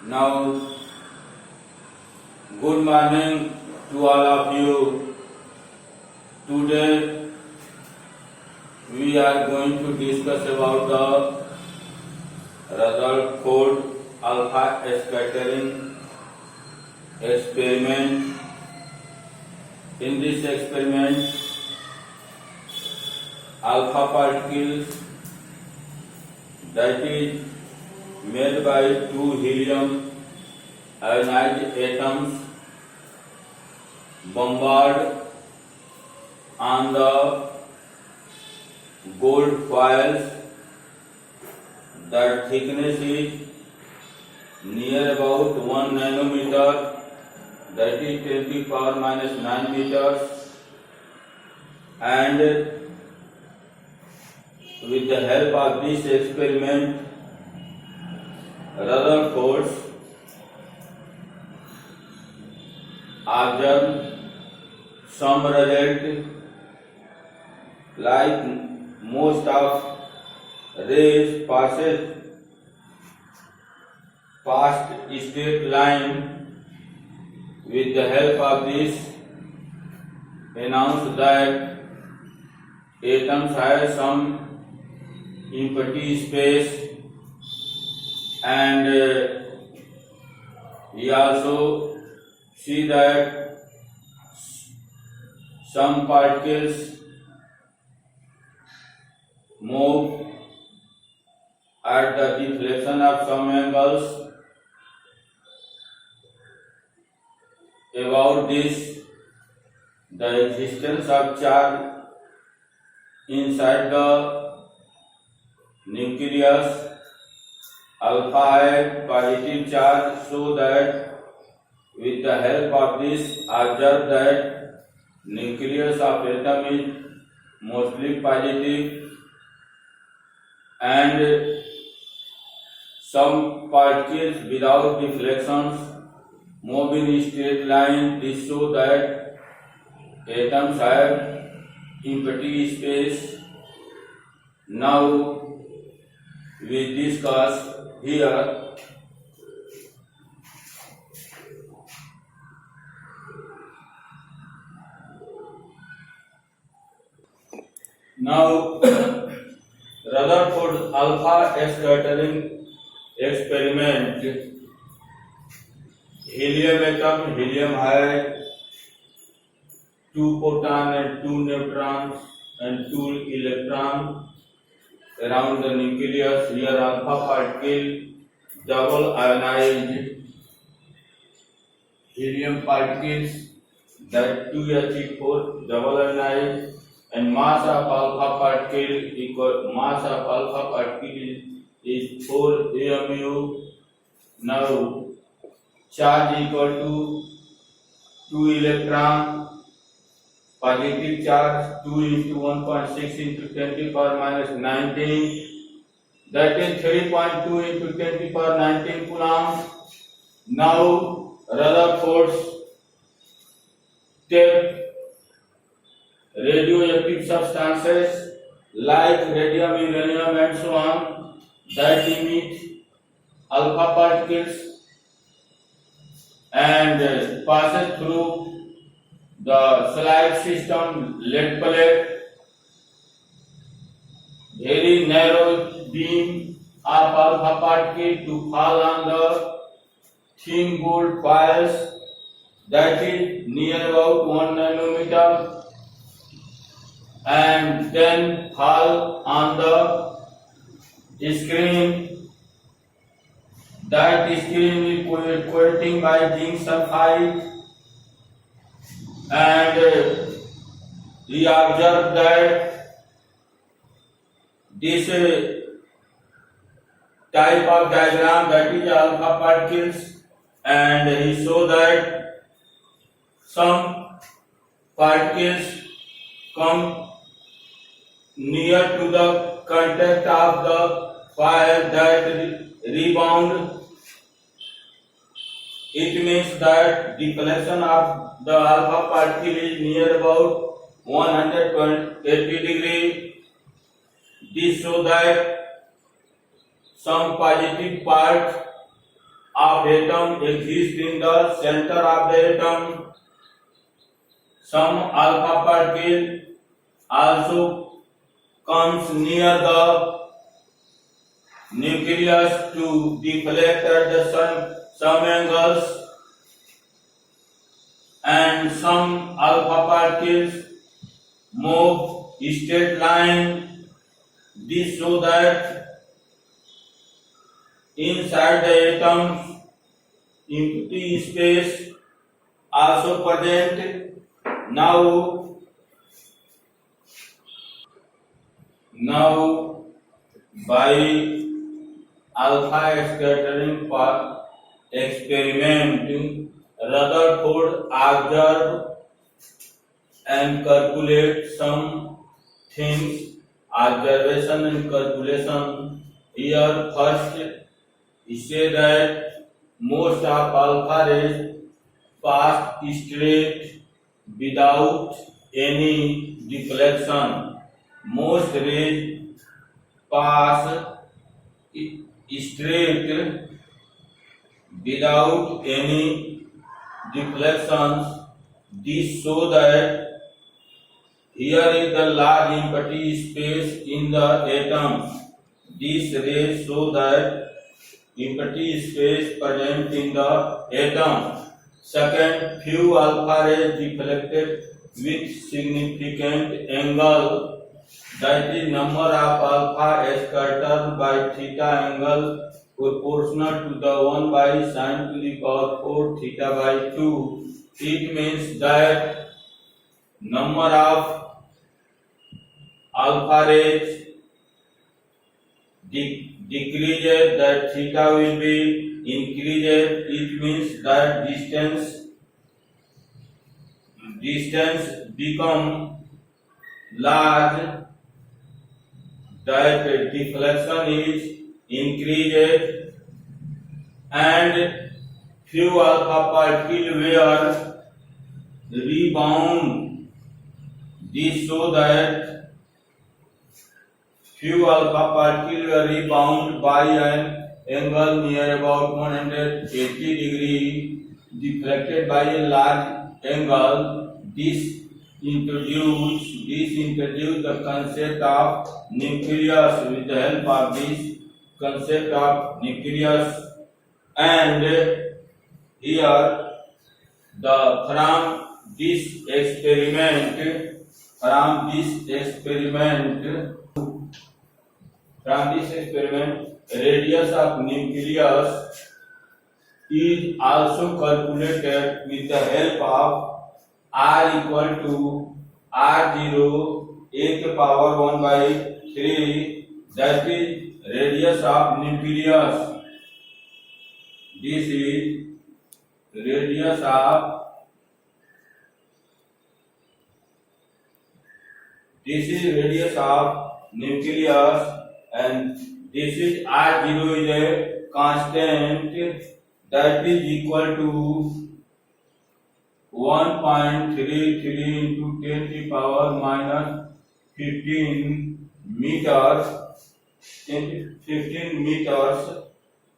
Now, good morning to all of you. Today, we are going to discuss about the Rutherford alpha scattering experiment. In this experiment, alpha particles that is made by two helium ionized atoms bombard on the gold foils. The thickness is near about 1 nanometer, that is 10 to the power minus 9 meters, and with the help of this experiment, Rutherford observed some result like most of rays passes past straight line. With the help of this, announced that atoms have some empty space, and we also see that some particles move at the deflection of some angles. About this, the existence of charge inside the nucleus alpha है positive charge, so that with the help of this observe that nucleus of atom is mostly positive, and some particles without deflections move in straight line. This shows that atoms have empty space. Now we discuss here now Rutherford alpha scattering experiment. Helium atom, helium has 2 protons and 2 neutrons and 2 electrons around the nucleus. Here alpha particle double ionized helium particles, that 2He4 double ionized, and mass of alpha particle is 4 mu. Now charge equal to 2 electron, positive charge 2 into 1.6 into 10 to the power minus 19, that is 3.2 into 10 to the power 19 coulomb. Now Rutherford take radioactive substances like radium, uranium and so on that emit alpha particles and passes through the slide system lead plate. Very narrow beam of alpha particle to fall on the thin gold foils, that is near about 1 nanometer, and then fall on the screen. That screen is coating by zinc sulfide, and we observe that this type of diagram, that is alpha particles, and he show that some particles come near to the contact of the foil that rebound. It means that deflection of the alpha particle is near about 180 degree. This shows that some positive part of atom exists in the center of the atom. Some alpha particle also comes near the nucleus to deflect at the some angles, and some alpha particles move straight line. This so that inside the atom's empty space also present. Now by alpha scattering experiment, Rutherford observed and calculate some things. Observation and calculation. Here first he said that most of alpha rays pass straight without any deflection. Most rays pass straight without any deflections. This show that here is the large empty space in the atom. These rays show that empty space present in the atom. Second, few alpha rays deflected with significant angle. That is number of alpha scattered by theta angle proportional to the 1 by sin to the power 4 theta by 2. It means that number of alpha rays decreases, that theta will be increases. It means that distance become large, that deflection is increases, and few alpha particles were rebound. This show that few alpha particles were rebound by an angle near about 180 degree, deflected by a large angle. This introduced the concept of nucleus. With the help of this concept of nucleus, and here from this experiment, radius of nucleus is also calculated with the help of r equal to r0 a to power 1 by 3. That is radius of nucleus. This is radius of nucleus, and this is r0 is a constant, that is equal to 1.33 into 10 to the power minus 15 meters.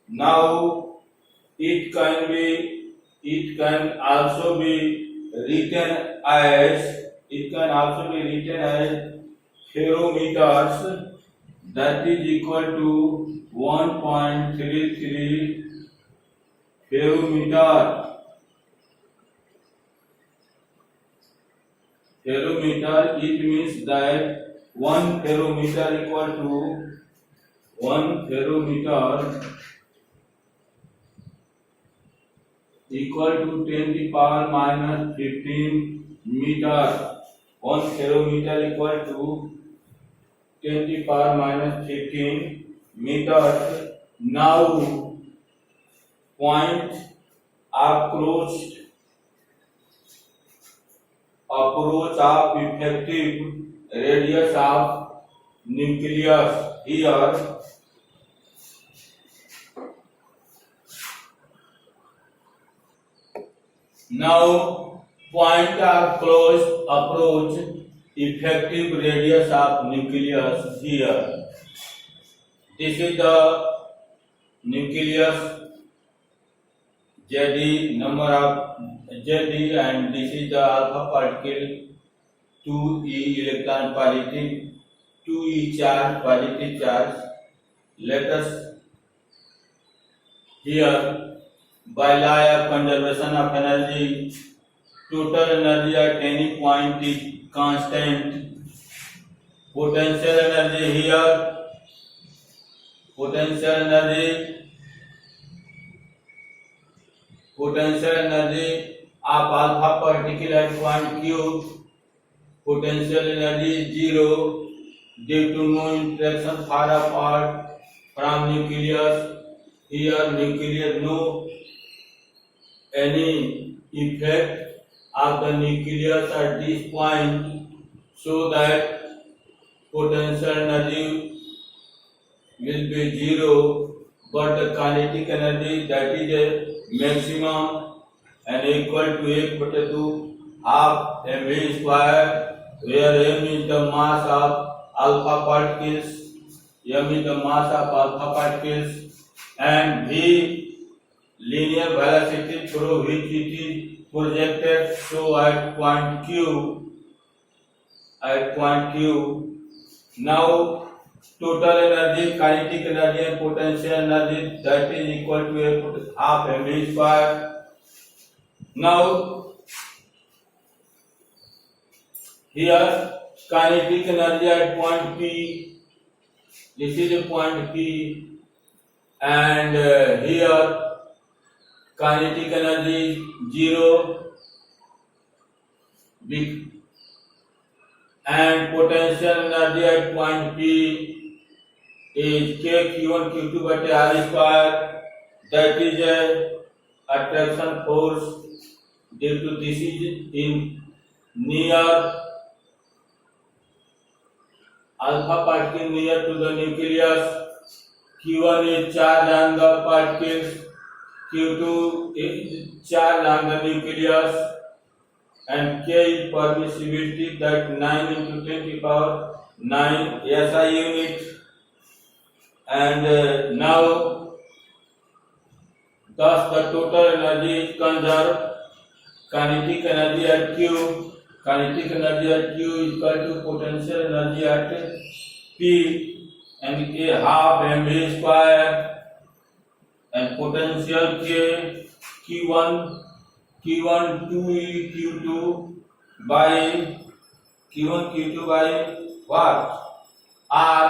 Now it can also be written as ferrometers, that is equal to 1.33 ferrometer. It means that 1 ferrometer equal to 10 to the power minus 15 meter. 1 ferrometer equal to 10 to the power minus 15 meters. Now point approach of effective radius of nucleus. Here now point of close approach effective radius of nucleus. Here this is the nucleus Zi number of Zi, and this is the alpha particle 2e electron positive, 2e charge positive charge. Let us here by law of conservation of energy, total energy at any point is constant. Potential energy here, potential energy of alpha particle at point Q, potential energy is 0 due to no interaction far apart from nucleus. Here nucleus no any effect of the nucleus at this point, so that potential energy will be 0, but the kinetic energy, that is a maximum and equal to 1/2 half mv square, where m is the mass of alpha particles, m is the mass of alpha particles, and v linear velocity through which it is projected. So at point Q, now total energy, kinetic energy and potential energy, that is equal to half mv square. Now here kinetic energy at point P, this is a point P, and here kinetic energy is 0 and potential energy at point P is kq1 q2 by r square, that is a attraction force due to this is in near alpha particle near to the nucleus. Q1 is charge on the particles, Q2 is charge on the nucleus, and K is permissibility, that 9 into 10 to the power 9 SI unit. And now thus the total energy is conserved. Kinetic energy at Q is equal to potential energy at P, and a half mv square, and potential K Q1 2e Q2 by what? R,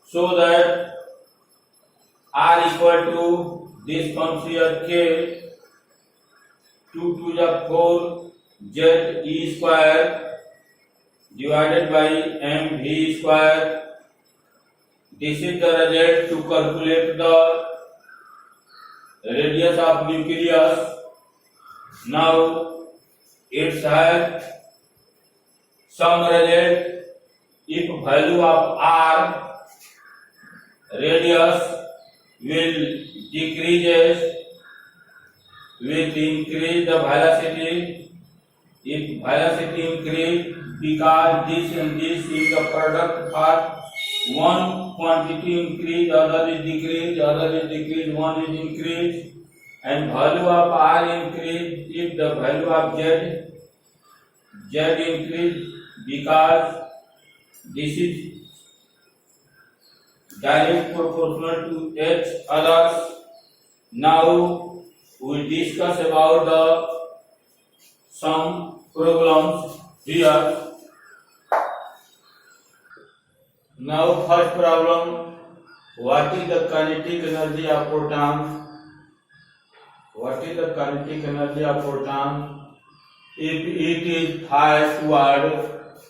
so that R equal to this comes here K 2 to the 4 Z E square divided by mv square. This is the result to calculate the radius of nucleus. Now it has some result. If value of R radius will decreases with increase the velocity. If velocity increase, because this and this is the product for one quantity increase, other is decrease, one is increase, and value of R increase if the value of Z increase, because this is direct proportional to H others. Now we discuss about some problems here. Now first problem, what is the kinetic energy of proton? What is the kinetic energy of proton? If it is fired toward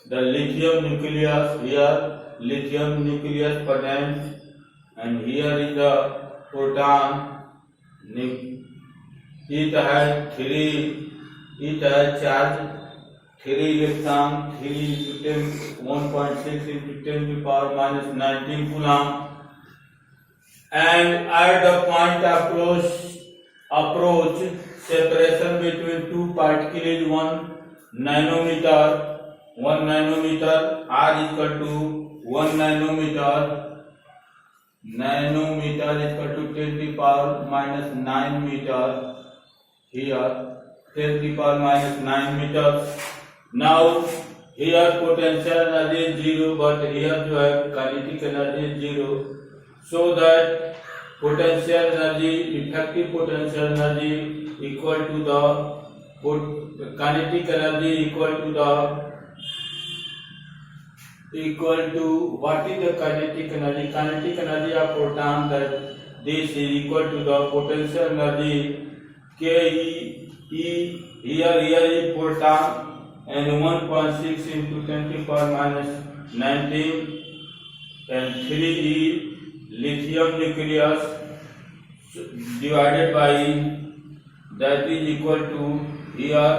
the lithium nucleus, here lithium nucleus present, and here is the proton. It has charge 3 electron, 3 into 10, 1.6 into 10 to the power minus 19 coulomb, and at the point approach separation between two particles is 1 nanometer. R is equal to 1 nanometer. nanometer is equal to 10 to the power minus 9 meter. Here 10 to the power minus 9 meters. Now here potential energy is 0, but here जो है kinetic energy is 0. So that potential energy, effective potential energy equal to the kinetic energy equal to what is the kinetic energy? Kinetic energy of proton, that this is equal to the potential energy Ke. Here is proton and 1.6 into 10 to the power minus 19, and 3 lithium nucleus divided by, that is equal to here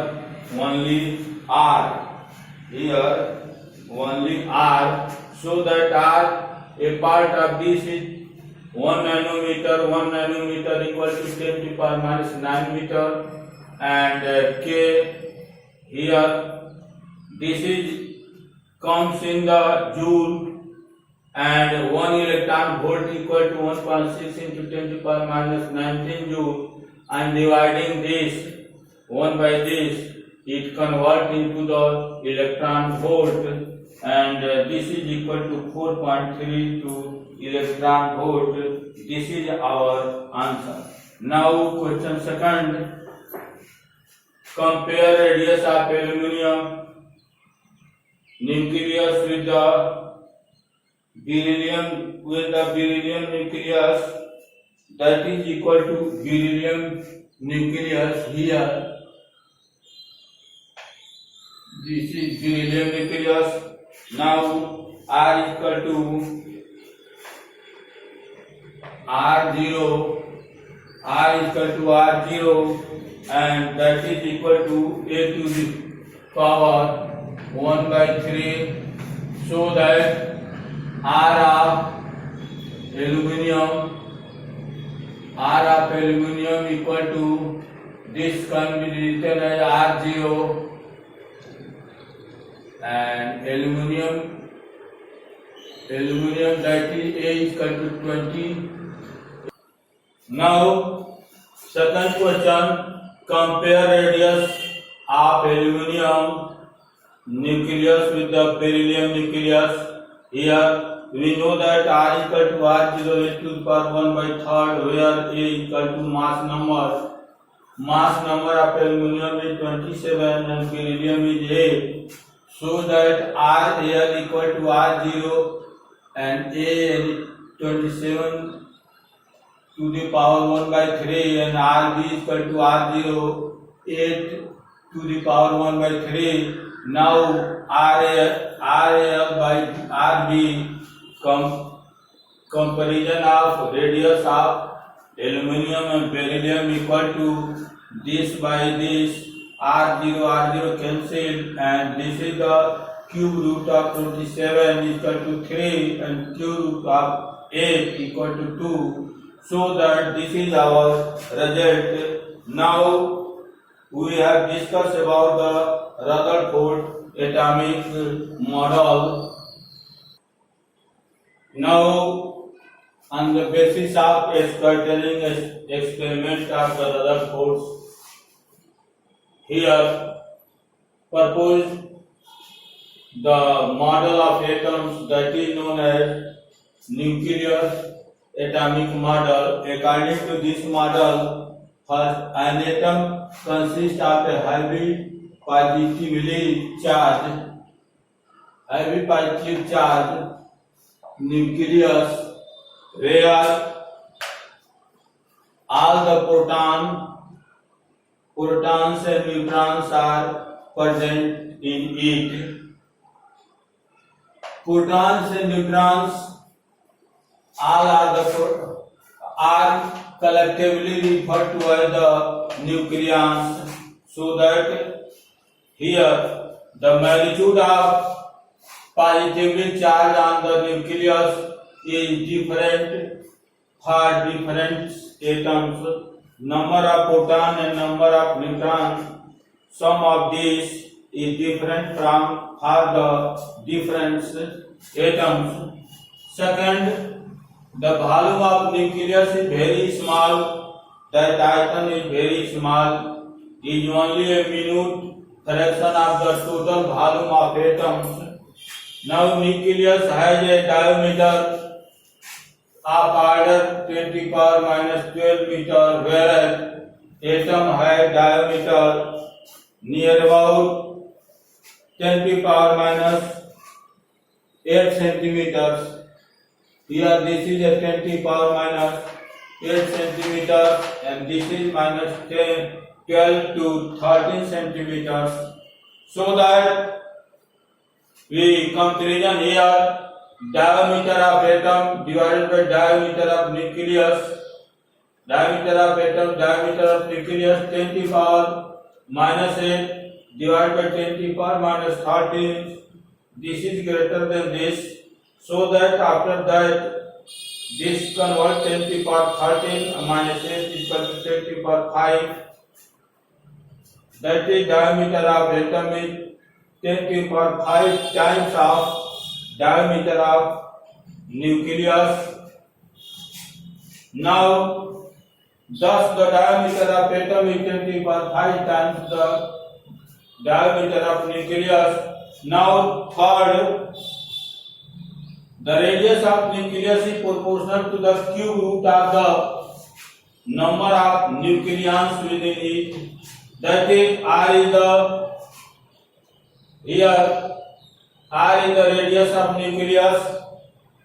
only R. Here only R. So that R, a part of this is 1 nanometer. 1 nanometer equal to 10 to the power minus 9 meter, and K here, this is comes in the joule, and 1 electron volt equal to 1.6 into 10 to the power minus 19 joule. I am dividing this 1 by this, it convert into the electron volt, and this is equal to 4.32 electron volt. This is our answer. Now question second. Compare radius of aluminum nucleus with the beryllium nucleus, that is equal to beryllium nucleus. Here this is beryllium nucleus. Now R equal to R0, and that is equal to A to the power 1 by 3, so that R of aluminum equal to, this can be written as R0, and aluminum that is A is equal to 20. Now second question, compare radius of aluminum nucleus with the beryllium nucleus. Here we know that R equal to R0 is to the power 1 by 3rd, where A equal to mass number. Mass number of aluminum is 27 and beryllium is 8. So that RAl equal to R0 and A is 27 to the power 1 by 3, and RB is equal to R0, 8 to the power 1 by 3. Now RAl by RB, comparison of radius of aluminum and beryllium equal to this by this, R0 cancelled, and this is the cube root of 27 equal to 3, and cube root of 8 equal to 2. So that this is our result. Now we have discussed about the Rutherford atomic model. Now on the basis of ascertaining experiment of the Rutherford, here proposed the model of atoms, that is known as nuclear atomic model. According to this model, an atom consists of a highly positively charged nucleus, where all the protons and neutrons are present in it. Protons and neutrons are collectively referred to as the nucleons, so that here the magnitude of positively charged on the nucleus is different for different atoms. Number of proton and number of neutron, sum of these is different for the different atoms. Second, The volume of nucleus is very small. The diameter is very small. Is only a minute fraction of the total volume of atoms. Now nucleus has a diameter of order 10 power minus 12 meter, whereas atom has diameter near about 10 power minus 8 centimeters. Here this is a 10 power minus 8 centimeters and this is minus 10, 12 to 13 centimeters. So that we comparison here, diameter of atom divided by diameter of nucleus. Diameter of atom, diameter of nucleus 10 power minus 8 divided by 10 power minus 13. This is greater than this. So that after that this convert 10 power 13 minus 8 is equal to 10 power 5. That is diameter of atom is 10 power 5 times of diameter of nucleus. Now thus the diameter of atom is 10 power 5 times the diameter of nucleus. Now third, the radius of nucleus is proportional to the cube root of the number of nucleons within it. That is R is the here R is the radius of nucleus.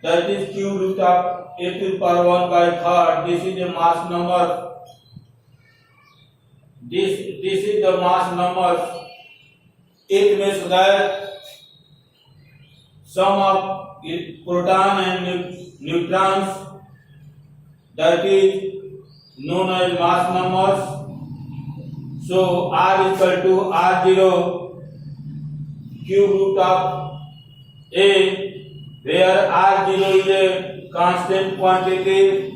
That is cube root of a to the power 1 by third. This is the mass number. This is the mass number. It means that sum of proton and neutrons, that is known as mass numbers. So R is equal to R0 cube root of A, where R0 is a constant quantity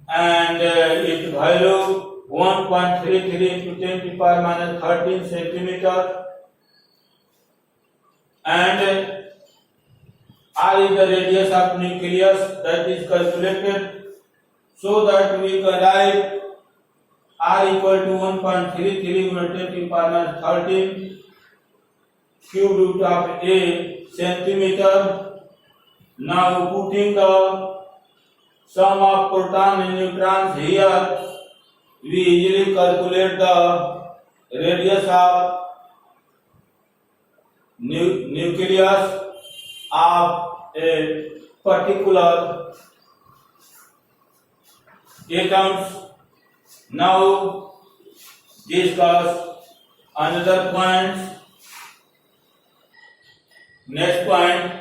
and its value 1.33 into 10 to the power minus 13 centimeter, and R is the radius of nucleus that is calculated, so that we can write R equal to 1.33 into 10 to the power minus 13 cube root of A centimeter. Now putting the sum of proton and neutrons here, we easily calculate the radius of nucleus of a particular atoms. Now discuss another point. Next point,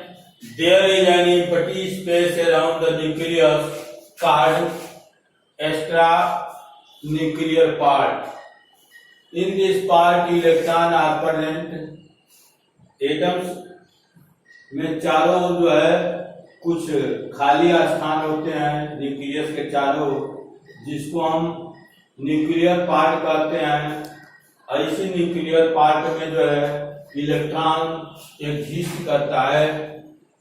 there is an empty space around the nucleus called extranuclear part. In this part, electrons are present. Atoms में चारों जो है कुछ खाली स्थान होते हैं nucleus के चारों, जिसको हम न्यूक्लियर पार्ट कहते हैं। ऐसे न्यूक्लियर पार्ट में जो है इलेक्ट्रॉन एग्जिस्ट करता है।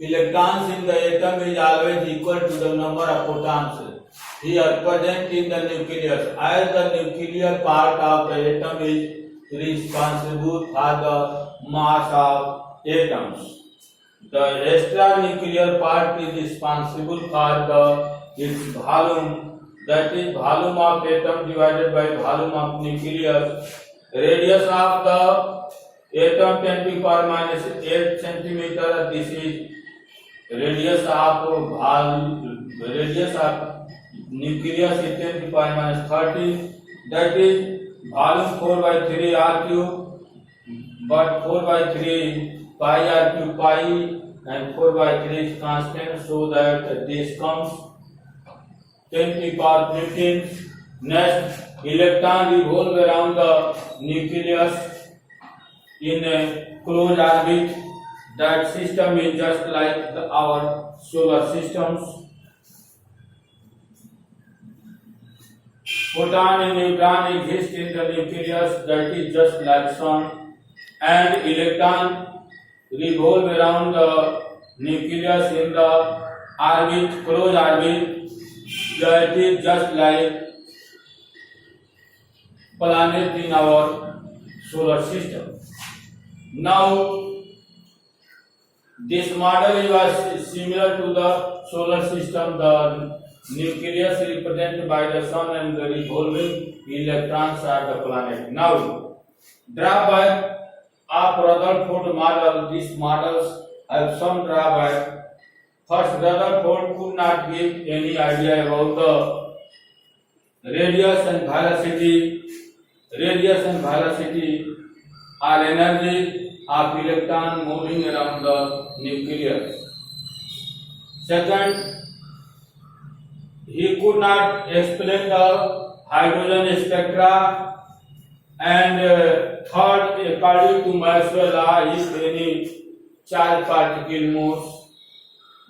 Electrons in the atom is always equal to the number of protons here present in the nucleus, as the nuclear part of the atom is responsible for the mass of atoms. The extranuclear part is responsible for its volume, that is volume of atom divided by volume of nucleus. Radius of the atom 10 to the power minus 8 centimeter. This is radius of nucleus is 10 to the power minus 30. That is volume 4 by 3 r cube, but 4 by 3 pi r cube pi and 4 by 3 is constant, so that this comes 10 to the power 15. Next, electron revolve around the nucleus in a closed orbit. That system is just like our solar systems. Proton and neutron exist in the nucleus, that is just like sun, and electron revolve around the nucleus in the orbit, closed orbit, it is just like planet in our solar system. Now, this model was similar to the solar system. The nucleus represented by the sun and the revolving electrons are the planet. Now, drawback of Rutherford model. These models have some drawback. First, Rutherford could not give any idea about the radius and velocity. Radius and velocity are energy of electron moving around the nucleus. Second, he could not explain the hydrogen spectra. And third, according to Maxwell law, if any charged particle moves,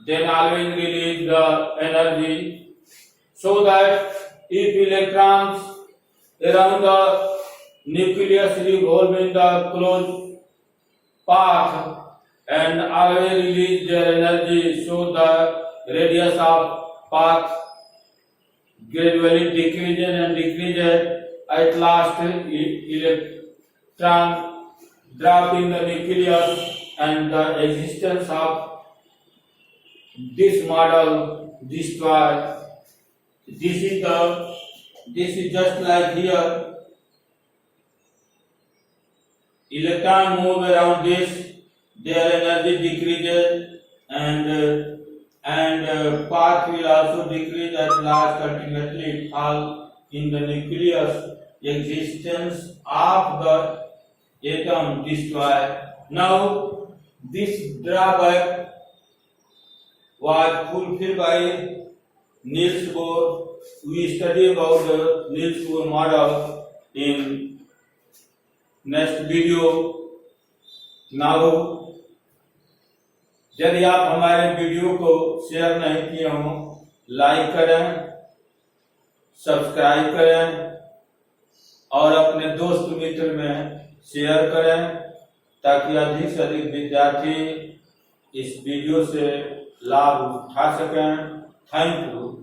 then always release the energy, so that if electrons around the nucleus revolve in the closed path and always release their energy, so the radius of path gradually decreases and decreases. At last, electron drop in the nucleus, and the existence of this model destroy. This is just like here. Electron move around this, their energy decreases, and path will also decrease. At last, ultimately it falls in the nucleus. Existence of the atom destroy. Now, this drawback was fulfilled by Niels Bohr. We study about the Niels Bohr model in next video. Now, यदि आप हमारे video को share नहीं किए हो, like करें, subscribe करें और अपने दोस्त मित्र में शेयर करें, ताकि अधिक से अधिक विद्यार्थी इस वीडियो से लाभ उठा सकें। Thank you.